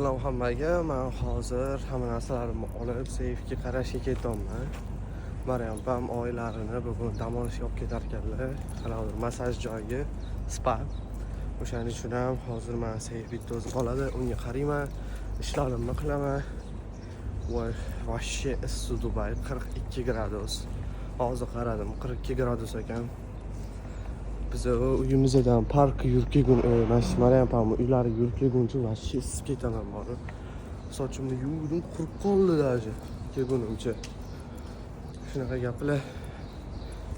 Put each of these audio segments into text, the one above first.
Salom hammaga. Men hozir hamma narsalarimni olib seyfga qarashga ketyapman. Maryam opam oilarini bugun dam olishga olib ketar ekanlar. Qanaqadir massaj joyiga, spa. O'shaning uchun ham hozir men seyf bitta o'zi qoladi, unga qarayman, ishlarimni qilaman. Voy, vashshe issiq Dubay 42 gradus. Hozir qaradim, 42 gradus ekan. Biz uyimizdan park yurib Maryam opamni uylariga yurib kelguncha vashshe isib ketaman bori. Sochimni yuvdim, qurib qoldi даже kelgunimcha. Shunaqa gaplar.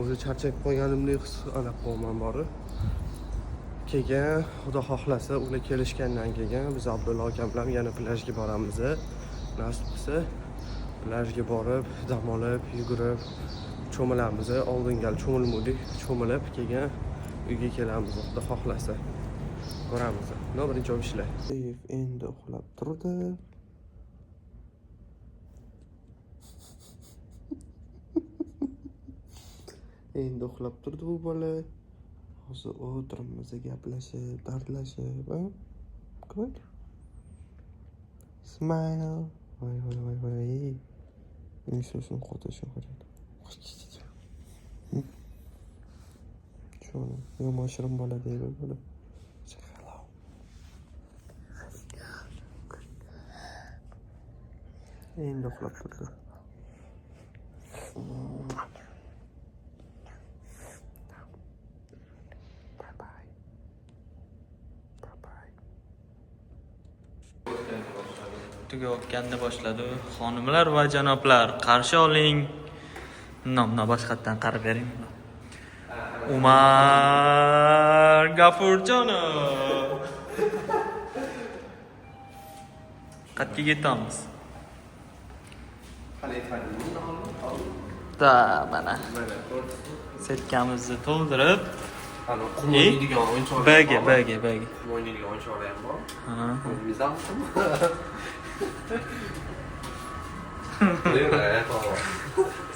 O'zi charchab qolganimdek his qilaman bori. Keyin Xudo xohlasa ular kelishgandan keyin biz Abdulla akam bilan yana plyajga boramiz. Nasib qilsa plyajga borib, dam olib, yugurib, cho'milamiz. Oldin gal cho'milmadik, cho'milib keyin uyga kelamiz. Xudo xohlasa ko'ramiz. No, birinchi ishlar. Seyf endi uxlab turdi. Endi uxlab turdi bu bola. Hozir o'tirimiz, gaplashib, dardlashib, ko'k. Smile. Voy. Inshaalloh qo'tashim kerak. Şunu yomon shirin bola deydi bola. Hello. Endi uxlab turdi. Tugayotganni boshladi. Xonimlar va janoblar, qarshi oling. Nomna boshqatdan qarab bering. Umar Gafurjonov. Qayerga ketamiz? Da, mana. Setkamizni to'ldirib, O'ynaydigan o'yinchoqlar. Bagi. O'ynaydigan o'yinchoqlar ham bor. Ha. Mizammi?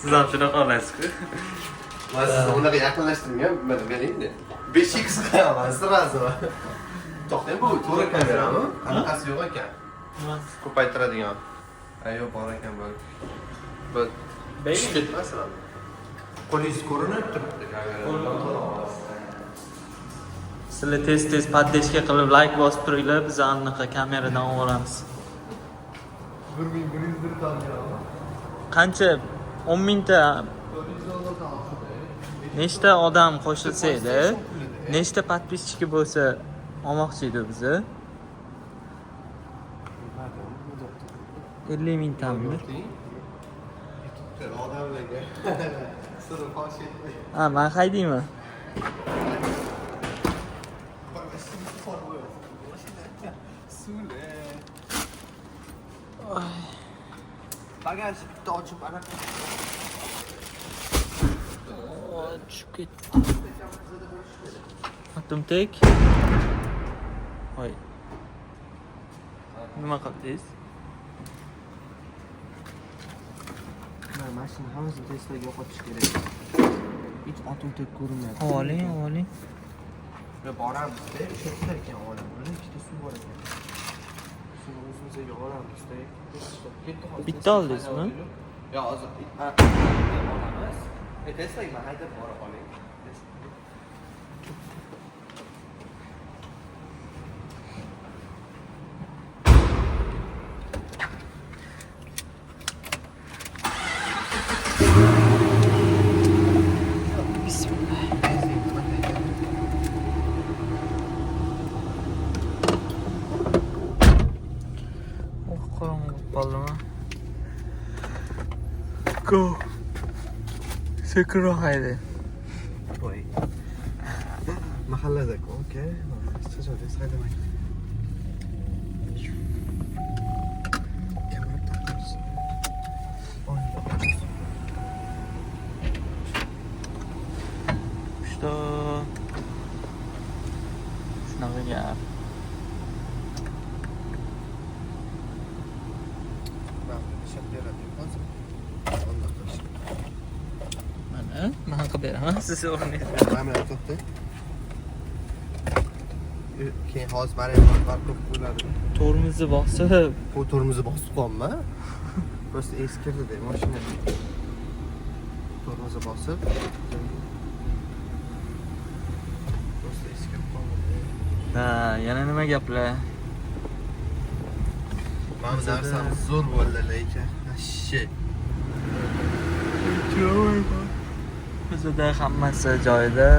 Siz ham shunaqa olasizku. Men sizni unaqa yaqinlashtirmayman, mana beringda. 5x qo'yaman sirazu. To'xtang, bu to'g'ri kamerami? Qanaqasi yo'q ekan? Ko'paytiradigan. Ayo, bor ekan bu. Bu besh ketmasin. Qo'lingiz ko'rinib turibdi kameradan. Sizlar tez poddeshka qilib like bosib turinglar, biz anaqa kameradan olamiz. 1101 kamera. Qancha 10 mingta nechta odam qo'shilsa edi, nechta podpischiki bo'lsa olmoqchi edi bizni. 50 mingtami? Odamlarga sir fosh etmay. Ha, men haydayman. Bagaj bitta ochib ana. Tushib ketdi. Atom tek. Voy. Nima qildingiz? Men mashina hammasini testlarga yo'qotish kerak. Hech atom tek ko'rinmayapti. Oling. Ve boramizda ishlatlar ekan olam. Buni ikkita suv bor ekan. Shuni o'zimizga olamizda. Bitta oldingizmi? Yo'q, hozir olamiz. Testlarga men haydab borib oling. Go. Sekiroq haydi. Voy. Mahallada-ku, okey. Siz haydamang. Kamera taqamiz. Что? Shunaqa gap. Mana qilib beraman siz o'rningizni. Kamera to'xta. keyin hozir mana ko'p bo'ladi. Tormozni bosib, Bu tormozni bosib qolma. Просто eskirdi mashina. Tormozni bosib. Просто eskirib qoldi. ha, yana nima gaplar? Mana narsamiz zo'r bo'ldi lekin. Shit. Bizda hammasi joyida.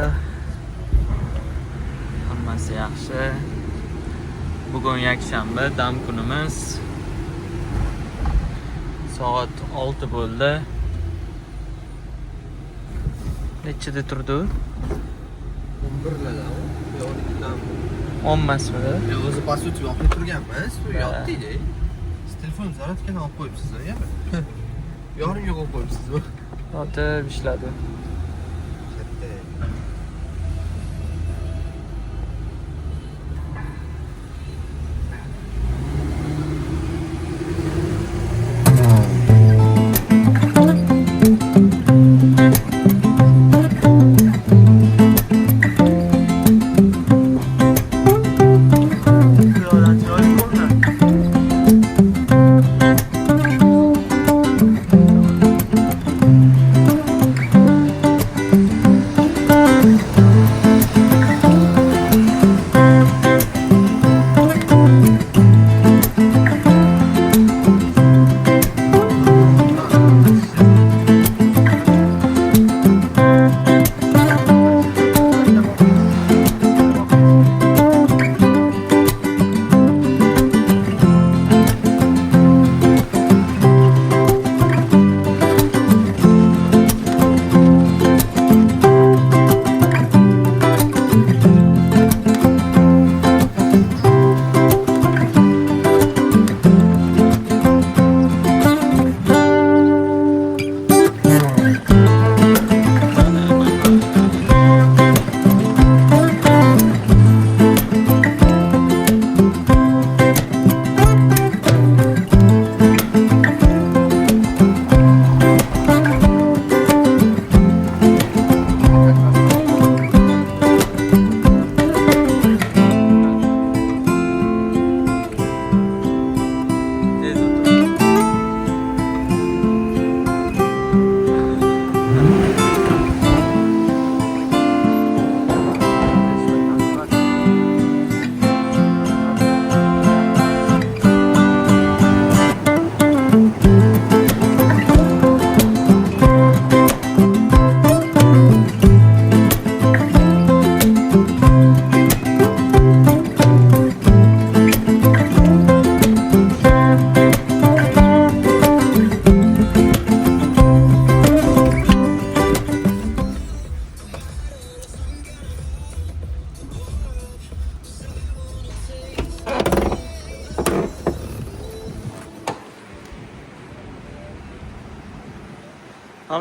Hammasi yaxshi. Bugun yakshanba, dam kunimiz. Soat 6 bo'ldi. Nechida turdi? 11 larda. 12dan. 10 emasmidi? O'zi pasut yoqib turganmiz. Yotdik-da. Telefon zaryadkani olib qo'yibsiz-a? Yorimga qo'yib qo'yibsiz-ku. Yotib ishladi.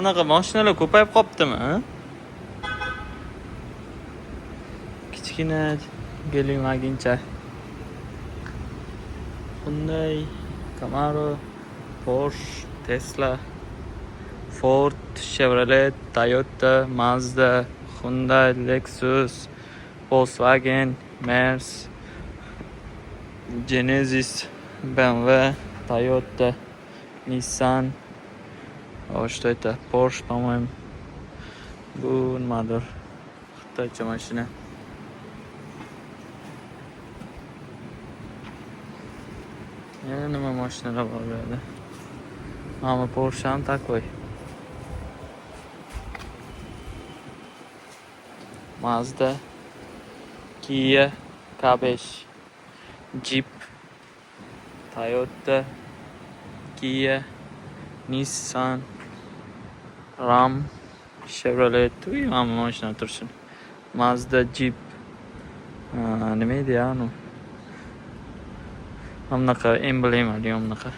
Bunaqa mashinalar ko'payib qoptimi? Kichkina gelim-magincha. Hyundai, Camaro, Porsche, Tesla, Ford, Chevrolet, Toyota, Mazda, Hyundai, Lexus, Volkswagen, Mercedes, Genesis, BMW, Toyota, Nissan. Что это? Porsche, по-моему. Bu nimadir? Xitoycha mashina. Yana nima mashinalar bor bu yerda? Mana Porsche ham такой. Mazda, Kia, K5, Jeep, Toyota, Kia, Nissan, Ram, Chevrolet, hamma mashina tursin. Mazda, Jeep. Nima edi anu? Bunaqa emblemali bunaqa.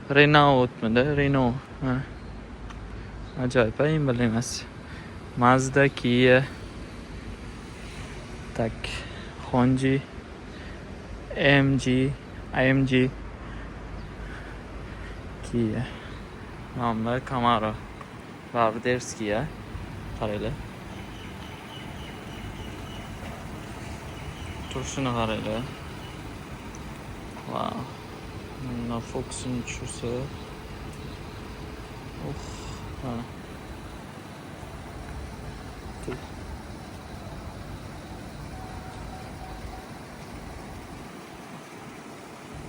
Renaultmidi? Renault. Ajoyib emblemasi. Mazda, Kia. Tak, Honda, AMG, Kia. Namda Camaro. Barderskiya. Qaranglar. turishini qaranglar. Wow. Mana fokusini tushirsa. Ha.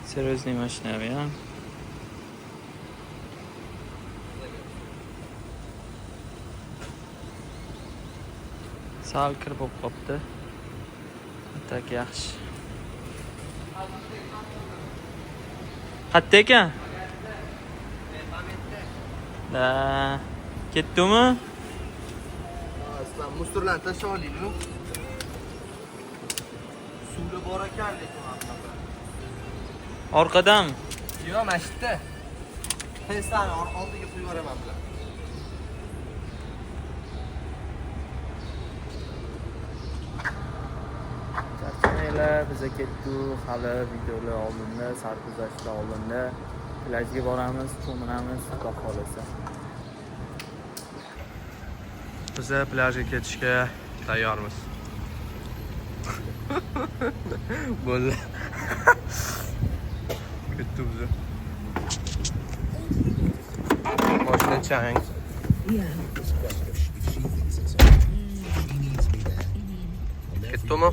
Seriously mashina bu, ya. Sal kirib qopti. Tak yaxshi. Qayerda ekan? Da. Ketdimi? Aslan musturlarni tashlab olaylik-ku. Suvda bor ekan lekin haqida. Orqadan. Yo'q, mana shu yerda. Testani oldiga qo'yib yuboraman bular. Charchamanglar, biza ketdik. Hali videolar oldinda, sarguzashtlar oldinda. Plajga boramiz, ko'minamiz, xudo xolasa. Biz plyajga ketishga tayyormiz. Bo'ldi. Ketdik biz. Mashina chang. Ketdikmi?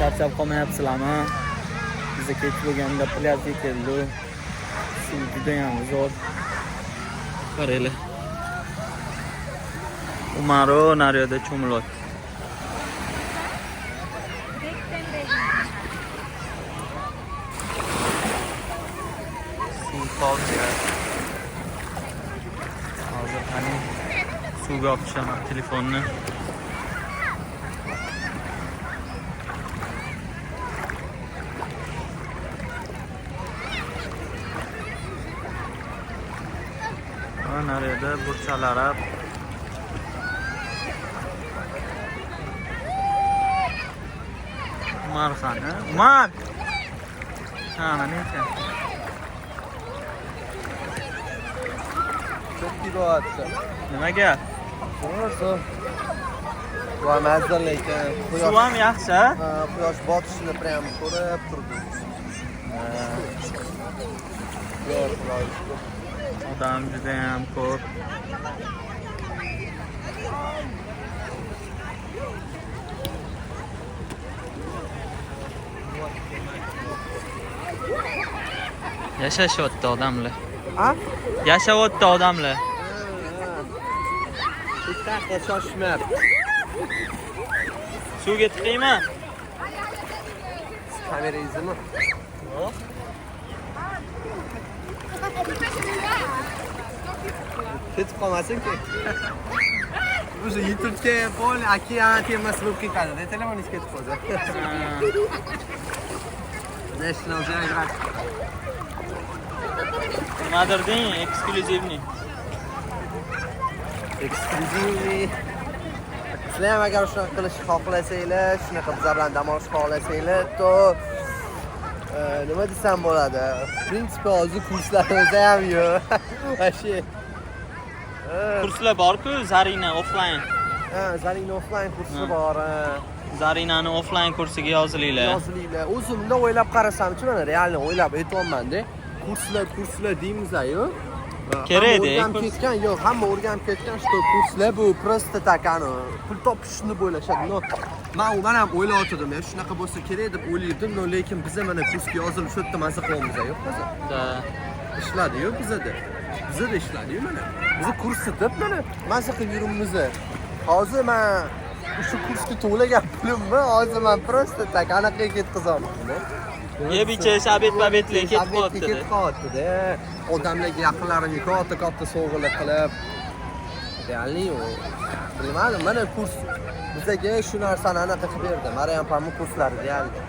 charchab qolmayapsizlarmi? Biz kech bo'lganda plyajga keldik. Suv juda ham zo'r. Qaranglar. Umaro naryoqda cho'milyapti. Suv to'lgan. Hozir qani suvga olib tushaman telefonni. Naryoqda burchalar Umar qani? Umar! Ha, mana ekan. Çok kilowattda. Nimaga? To'g'risi. Va mazali ekan. Suv ham yaxshi, ha? Quyosh botishini prям ko'rib turdik. Odam juda ham ko'p. Yashashyapti odamlar. Ha? Yashayapti odamlar. Bitta shoshmayapti. Suvga tiqaymi? Kamerangizmi? Yo'q. Ketib qolmasin-ku. O'zi YouTube'ga pol okean temasi bo'lib ketadi. Telefoningiz ketib qoldi. National Geographic. Nimadir deng, eksklyuzivniy. Eksklyuzivniy. Sizlar ham agar shunaqa qilishni xohlasanglar, shunaqa bizlar bilan dam olishni xohlasanglar, to nima desam bo'ladi? Prinsipi hozir kurslarimiz ham yo'q. Vashi. Kurslar bor-ku, Zarina offline. Zarina offline kursi bor. Zarinani offline kursiga yozilinglar. Yozilinglar. O'zimda o'ylab qarasam-chi, mana realni o'ylab aytyapman-da. Kurslar deymiz-ku. Kerak-da. O'rganib ketgan, yo'q, hamma o'rganib ketgan, shu kurslar bu просто так, pul topishni bo'ylashadi. Men ham o'ylayotdim, shunaqa bo'lsa kerak deb o'ylaydim, lekin biz mana kursga yozilib shu yerda maza qilyapmiz, yo'q biz. Ishladi-yu bizda. Bizda ishladi-yu mana. Biz kursni deb mana maza qilib yuribmiz. Hozir men shu kursga to'lagan pulimni hozir men просто так anaqa ketqizaman. Yeb ichish, abet-babetlik ketib qolibdi-da. Odamlarga yaqinlarimga katta sovg'alar qilib. Realni bilmadim, mana kurs bizga shu narsani anaqa qilib berdi. Maryam Pamuk kurslari realni.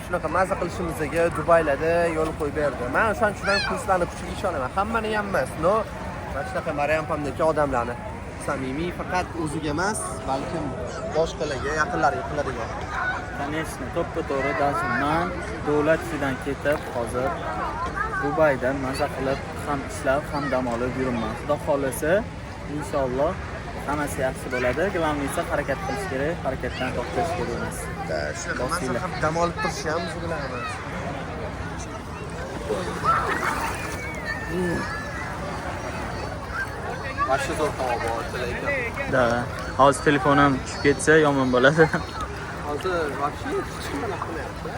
Shunaqa maza qilishimizga Dubaylarda yo'l qo'yib berdi. Men o'shandan kurslarni kuchiga ishonaman. Hammani ham emas, no. Mana shunaqa Maryam Pamdagi odamlarni samimiy faqat o'ziga emas, balkim boshqalarga, yaqinlariga qiladigan. Конечно, to'g'ri dasman davlat ishidan ketib, hozir Dubayda maza qilib, ham ishlab, ham dam olib yuribman. Xudo xolasa, inshaalloh hammasi yaxshi bo'ladi. Glavniysi harakat qilish kerak, harakatdan to'xtash kerak emas. Shunaqa maza qilib dam olib turish ham bilaman. Başka zo'r havo bor lekin. Da, hozir telefonim tushib ketsa yomon bo'ladi. Hozir вообще chiqishni qilyapti.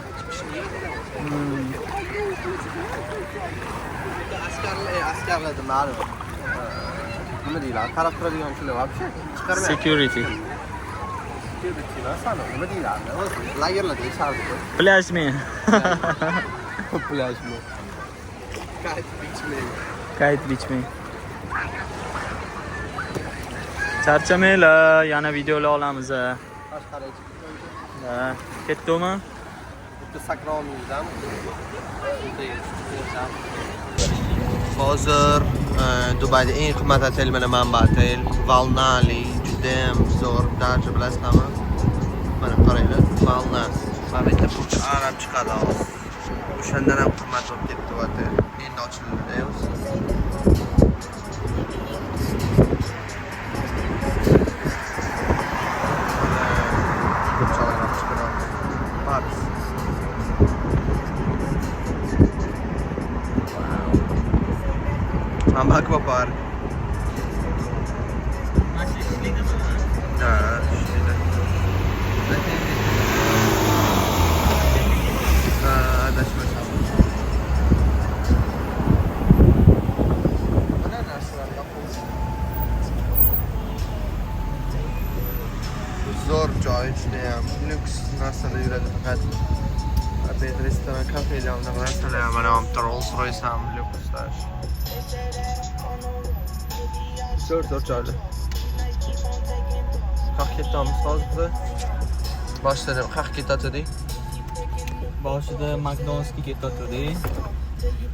Askarlar ma'lum. Nima deyiladi? Qarab turadigan kishilar вообще chiqarmayapti. Security. Nima deyiladi? O'zi lagerlarda yashardi. Plyajmi. Plyajmi. Kite beachmi. Charchamanglar, yana videolar olamiz. Ha, ketdimi? Bitta sakronimizdan. Hozir Dubayda eng qimmat otel mana Manba otel, Valnali, juda ham zo'r, darcha bilasizmi? Mana qaranglar, Valnas. Mana bitta burch arab chiqadi hozir. O'shandan ham qimmat bo'lib ketdi otel. Endi ochildi, o'zi. Mamba Aquapark. Da, zo'r joy judayam lyuks narsalar yuradi faqat. Opet restoran, kafelar, unaqa narsalar ham mana bu Rolls Royce ham lyukslar. Zo'r joylar. Qaq ketamiz hozir. Boshida qaq ketadi. Boshida McDonald'sga ketotdik.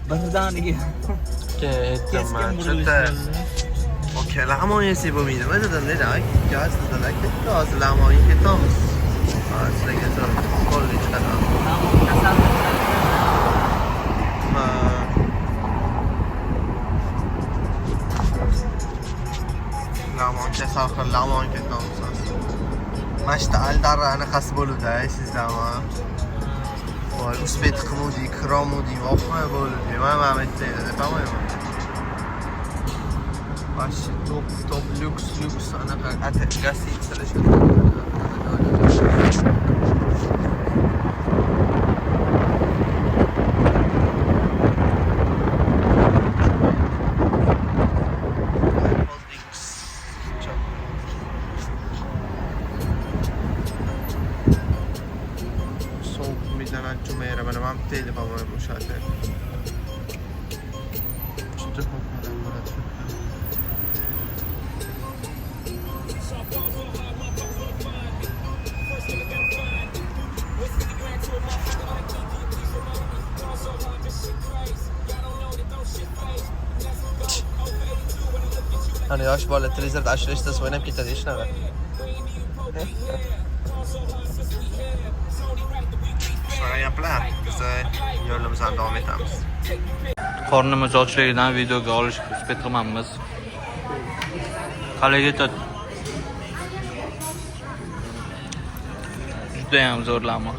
Birdaniga Ketdim. Chota. Okey, lamon yesak bo'lmaydimi? Dedim, gaz dedilar, ketdi. Hozir lamonga ketamiz. Hozir ketamiz. Kollej qadam. Lamon kasal lamon ketamiz. Mashta Aldara anaqasi bo'ldi, sizdami? Voy, uspet qimudi, kromudi, voqea bo'ldi. Mana aytdi, depamayman. Вообще топ люкс anaqa гостиница soğuk midana cumera bana mam teli baba müşahede. Çıtır kokmadan burada. Hani yosh bola televizorda ashula eshitsa o'ynab ketadi, hech naqa. Shunaqa gaplar. Biz yo'limizdan davom etamiz. Qornimiz ochligidan videoga olishga uspet qilamiz. Qalay ketadi. Judayam zo'rlama.